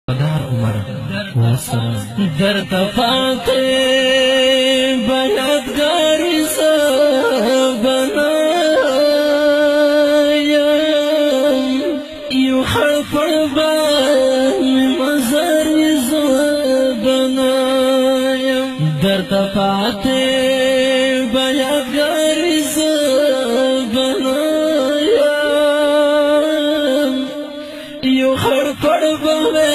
دار عمر وسلام در تفاقه بیادگاری زبنایم یو حرف بانی مزاری زبنایم در تفاقه بیادگاری زبنایم یو حرف بانی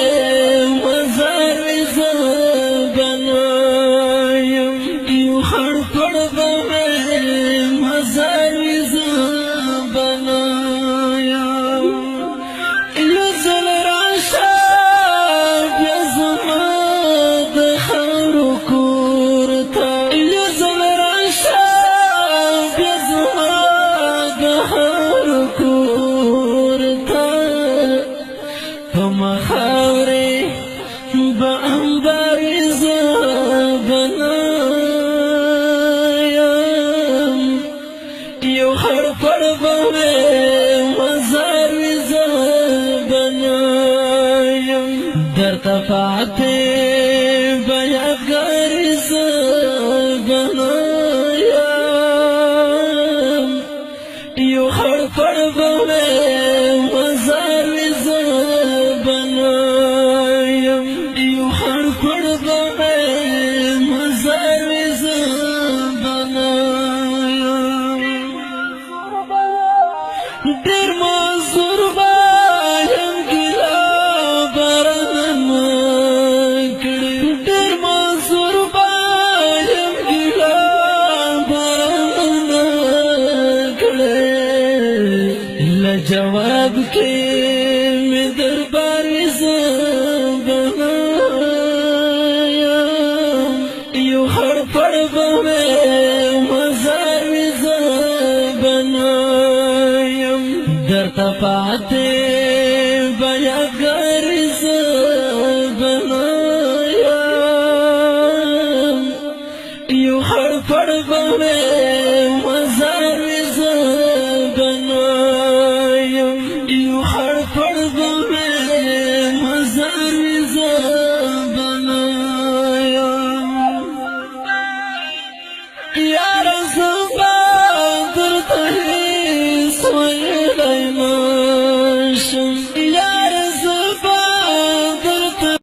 یو حرف بوي مزار زبنایم در تفاعته بیادگار زبنایم یو حرف بوي مزار زبنایم یو حرف بوي مزار در منظور بایم گلا برن کړي در منظور بایم گلا برن کړي لجواب کې می دربار زبنایم یو حرف بوي مزار زبنایم در تفاعته